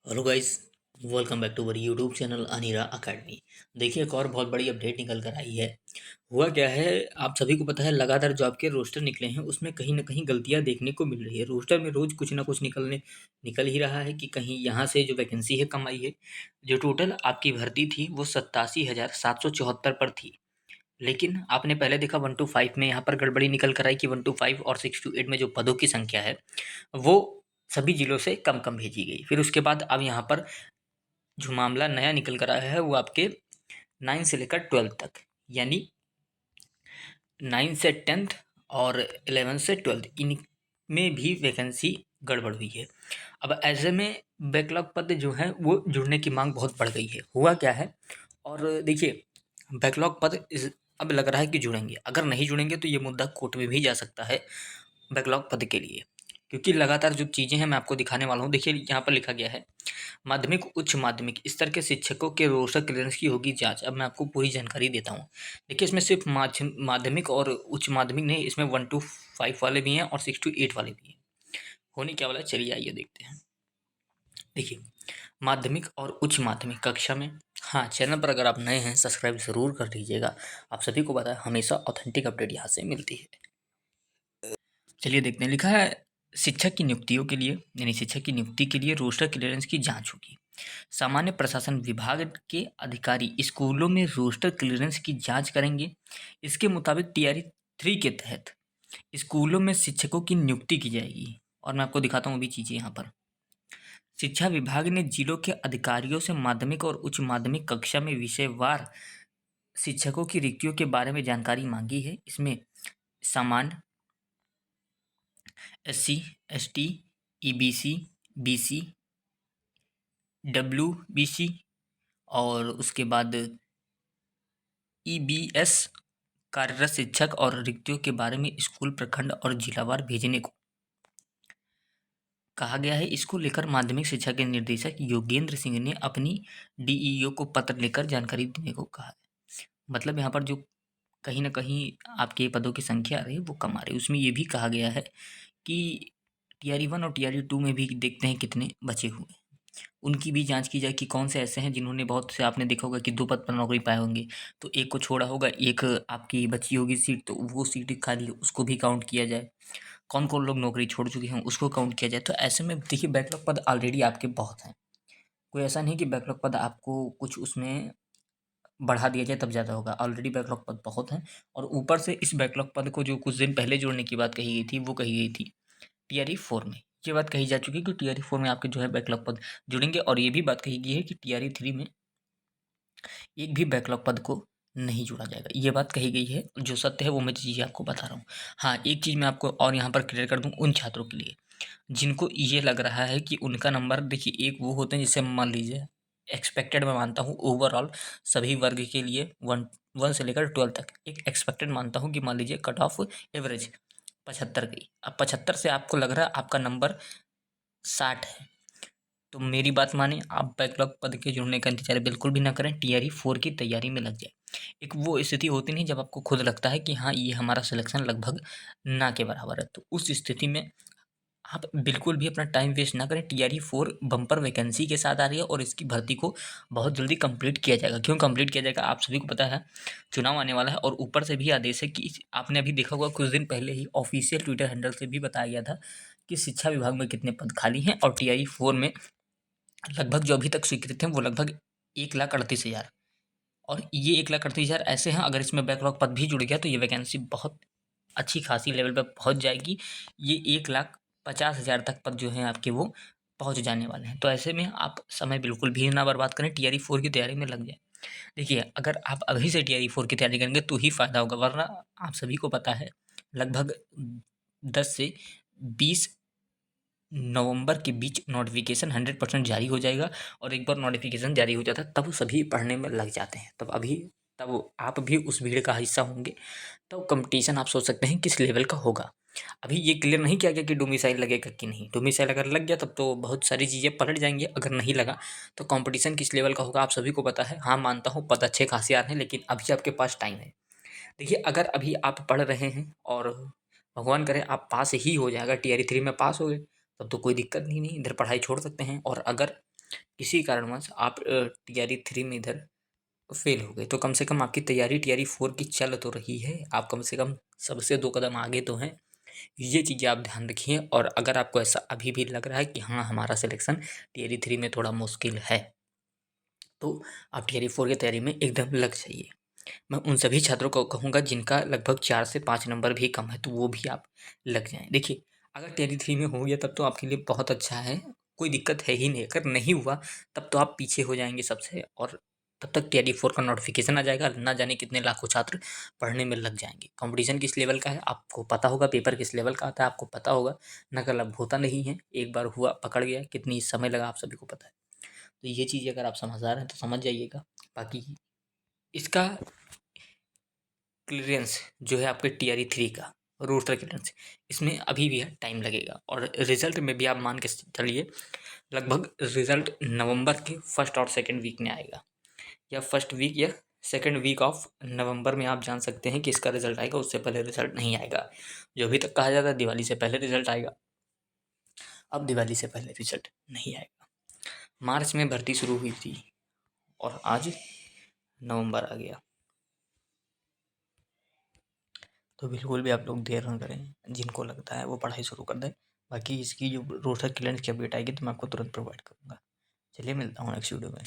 Hello guys, welcome back to our YouTube channel Anira academy. देखिए, एक और बहुत बड़ी अपडेट निकल कर आई है। हुआ क्या है, आप सभी को पता है, लगातार जो आपके रोस्टर निकले हैं उसमें कहीं ना कहीं गलतियां देखने को मिल रही है। रोस्टर में रोज कुछ ना कुछ निकल ही रहा है कि कहीं यहाँ से जो वैकेंसी है कम आई है। जो टोटल आपकी भर्ती थी वो 87,774 पर थी। लेकिन आपने पहले देखा 1 to 5 में यहाँ पर गड़बड़ी निकल कर आई कि 1 to 5 और 6 to 8 में जो पदों की संख्या है वो सभी जिलों से कम कम भेजी गई। फिर उसके बाद अब यहाँ पर जो मामला नया निकल कर आया है वो आपके 9 से लेकर 12 तक, यानी 9 से 10th और 11 से 12 इनमें भी वैकेंसी गड़बड़ हुई है। अब ऐसे में बैकलॉग पद जो हैं वो जुड़ने की मांग बहुत बढ़ गई है। हुआ क्या है, और देखिए, बैकलॉग पद अब लग रहा है कि जुड़ेंगे। अगर नहीं जुड़ेंगे तो ये मुद्दा कोर्ट में भी जा सकता है बैकलॉग पद के लिए, क्योंकि लगातार जो चीज़ें हैं मैं आपको दिखाने वाला हूँ। देखिए, यहाँ पर लिखा गया है माध्यमिक उच्च माध्यमिक स्तर के शिक्षकों के रोस्टर क्लियरेंस की होगी जांच। अब मैं आपको पूरी जानकारी देता हूँ। देखिए, इसमें सिर्फ माध्यमिक और उच्च माध्यमिक नहीं, इसमें 1 to 5 वाले भी हैं और 6 to 8 वाले भी हैं। होने क्या वाला है, चलिए आइए देखते हैं। देखिए, माध्यमिक और उच्च माध्यमिक कक्षा में, हाँ, चैनल पर अगर आप नए हैं सब्सक्राइब ज़रूर कर लीजिएगा। आप सभी को पता है हमेशा ऑथेंटिक अपडेट यहाँ से मिलती है। चलिए देखते हैं। लिखा है शिक्षक की नियुक्तियों के लिए, यानी शिक्षक की नियुक्ति के लिए रोस्टर क्लियरेंस की जांच होगी। सामान्य प्रशासन विभाग के अधिकारी स्कूलों में रोस्टर क्लियरेंस की जांच करेंगे। इसके मुताबिक टीआरई 3 के तहत स्कूलों में शिक्षकों की नियुक्ति की जाएगी। और मैं आपको दिखाता हूँ अभी चीज़ें यहाँ पर। शिक्षा विभाग ने जिलों के अधिकारियों से माध्यमिक और उच्च माध्यमिक कक्षा में विषयवार शिक्षकों की रिक्तियों के बारे में जानकारी मांगी है। इसमें सामान्य, SC, ST, EBC, BC, WBC और उसके बाद EBS कार्यरत शिक्षक और रिक्तियों के बारे में स्कूल, प्रखंड और जिलावार भेजने को कहा गया है। इसको लेकर माध्यमिक शिक्षा के निदेशक योगेंद्र सिंह ने अपनी DEO को पत्र लेकर जानकारी देने को कहा है। मतलब यहाँ पर जो कहीं ना कहीं आपके पदों की संख्या आ रही है वो कम आ रही है। उसमें ये भी कहा गया है कि TRE 1 और TRE 2 में भी देखते हैं कितने बचे हुए हैं, उनकी भी जांच की जाए कि कौन से ऐसे हैं जिन्होंने, बहुत से आपने देखा होगा कि 2 पद पर नौकरी पाए होंगे, तो एक को छोड़ा होगा, एक आपकी बची होगी सीट, तो वो सीट खाली उसको भी काउंट किया जाए। कौन-कौन लोग नौकरी छोड़ चुके हैं उसको काउंट किया जाए। तो ऐसे में देखिए, बैकलॉग पद ऑलरेडी आपके बहुत हैं। कोई ऐसा नहीं कि बैकलॉग पद आपको कुछ उसमें बढ़ा दिया जाए तब ज़्यादा होगा। ऑलरेडी बैकलॉग पद बहुत हैं और ऊपर से इस बैकलॉग पद को जो कुछ दिन पहले जोड़ने की बात कही गई थी, वो कही गई थी TRE 4 में। ये बात कही जा चुकी है कि TRE 4 में आपके जो है बैकलॉग पद जुड़ेंगे, और ये भी बात कही गई है कि TRE 3 में एक भी बैकलॉग पद को नहीं जोड़ा जाएगा। ये बात कही गई है, जो सत्य है वो मैं चीज़ें आपको बता रहा हूँ। हाँ, एक चीज़ मैं आपको और यहाँ पर क्लियर कर दूँ उन छात्रों के लिए जिनको ये लग रहा है कि उनका नंबर, देखिए, एक वो होते हैं जिसे मान लीजिए एक्सपेक्टेड मैं मानता हूँ ओवरऑल सभी वर्ग के लिए 1 से लेकर 12 तक एक एक्सपेक्टेड मानता हूँ कि मान लीजिए कट ऑफ एवरेज 75 गई। अब 75 से आपको लग रहा है आपका नंबर 60 है, तो मेरी बात माने, आप बैकलॉग पद के जुड़ने का इंतजार बिल्कुल भी ना करें, TRE 4 की तैयारी में लग जाए। एक वो स्थिति होती नहीं जब आपको खुद लगता है कि हाँ, ये हमारा सिलेक्शन लगभग ना के बराबर है, तो उस स्थिति में आप बिल्कुल भी अपना टाइम वेस्ट ना करें। TRE 4 बम्पर वैकेंसी के साथ आ रही है और इसकी भर्ती को बहुत जल्दी कंप्लीट किया जाएगा। क्यों कंप्लीट किया जाएगा, आप सभी को पता है, चुनाव आने वाला है और ऊपर से भी आदेश है कि आपने अभी देखा होगा कुछ दिन पहले ही ऑफिशियल ट्विटर हैंडल से भी बताया गया था कि शिक्षा विभाग में कितने पद खाली हैं, और TRE 4 में लगभग जो अभी तक स्वीकृत हैं वो लगभग 1,38,000, और ये 1,38,000 ऐसे हैं, अगर इसमें बैकलॉग पद भी जुड़ गया तो ये वैकेंसी बहुत अच्छी खासी लेवल पे पहुँच जाएगी। ये 1,50,000 तक पद जो हैं आपके वो पहुँच जाने वाले हैं। तो ऐसे में आप समय बिल्कुल भी ना बर्बाद करें, TRE 4 की तैयारी में लग जाएँ। देखिए, अगर आप अभी से TRE 4 की तैयारी करेंगे तो ही फ़ायदा होगा, वरना आप सभी को पता है लगभग 10 से 20 नवंबर के बीच नोटिफिकेशन 100% जारी हो जाएगा, और एक बार नोटिफिकेशन जारी हो जाता है तब सभी पढ़ने में लग जाते हैं। तब आप भी उस भीड़ का हिस्सा होंगे। तो कंपटीशन आप सोच सकते हैं किस लेवल का होगा। अभी ये क्लियर नहीं किया गया कि डोमिसाइल लगेगा कि नहीं। डोमिसाइल अगर लग गया तब तो बहुत सारी चीज़ें पलट जाएंगी, अगर नहीं लगा तो कंपटीशन किस लेवल का होगा आप सभी को पता है। हाँ, मानता हूँ पद अच्छे खासे आ रहे हैं, लेकिन अभी आपके पास टाइम है। देखिए, अगर अभी आप पढ़ रहे हैं और भगवान करे आप पास ही हो जाएगा, TRE 3 में पास हो गए, तब तो कोई दिक्कत ही नहीं, इधर पढ़ाई छोड़ सकते हैं। और अगर किसी कारणवश आप तैयारी 3 में इधर फेल हो गए, तो कम से कम आपकी तैयारी तैयारी 4 की चल तो रही है, आप कम से कम सबसे 2 कदम आगे तो हैं। ये चीज़ें आप ध्यान रखिए, और अगर आपको ऐसा अभी भी लग रहा है कि हाँ, हमारा सिलेक्शन टियर 3 में थोड़ा मुश्किल है, तो आप टियर 4 की तैयारी में एकदम लग जाइए। मैं उन सभी छात्रों को कहूँगा जिनका लगभग 4 से 5 नंबर भी कम है, तो वो भी आप लग जाएँ। देखिए, अगर टियर 3 में हो गया तब तो आपके लिए बहुत अच्छा है, कोई दिक्कत है ही नहीं। अगर नहीं हुआ तब तो आप पीछे हो जाएँगे सबसे, और तब तक टियर 4 का नोटिफ़िकेशन आ जाएगा, ना जाने कितने लाखों छात्र पढ़ने में लग जाएँगे। कॉम्पिटिशन किस लेवल का है आपको पता होगा, पेपर किस लेवल का आता है आपको पता होगा, नकल अब होता नहीं है, एक बार हुआ पकड़ गया, कितनी समय लगा आप सभी को पता है। तो ये चीज़ें अगर आप समझदार हैं तो समझ जाइएगा। बाकी इसका क्लीयरेंस जो है आपके टीआरई 3 का रोस्टर क्लीयरेंस, इसमें अभी भी है, टाइम लगेगा, और रिजल्ट में भी आप मान के चलिए लगभग रिजल्ट नवंबर के फर्स्ट और सेकंड वीक में आएगा, या फर्स्ट वीक या सेकंड वीक ऑफ नवंबर में आप जान सकते हैं कि इसका रिजल्ट आएगा, उससे पहले रिजल्ट नहीं आएगा। जो अभी तक कहा जाता है दिवाली से पहले रिजल्ट आएगा, अब दिवाली से पहले रिजल्ट नहीं आएगा। मार्च में भर्ती शुरू हुई थी और आज नवंबर आ गया, तो बिल्कुल भी आप लोग देर ना करें, जिनको लगता है वो पढ़ाई शुरू कर दें। बाकी इसकी जो रोस्टर क्लियरेंस की अपडेट आएगी तो मैं आपको तुरंत प्रोवाइड करूँगा। चलिए, मिलता हूँ नेक्स्ट वीडियो में।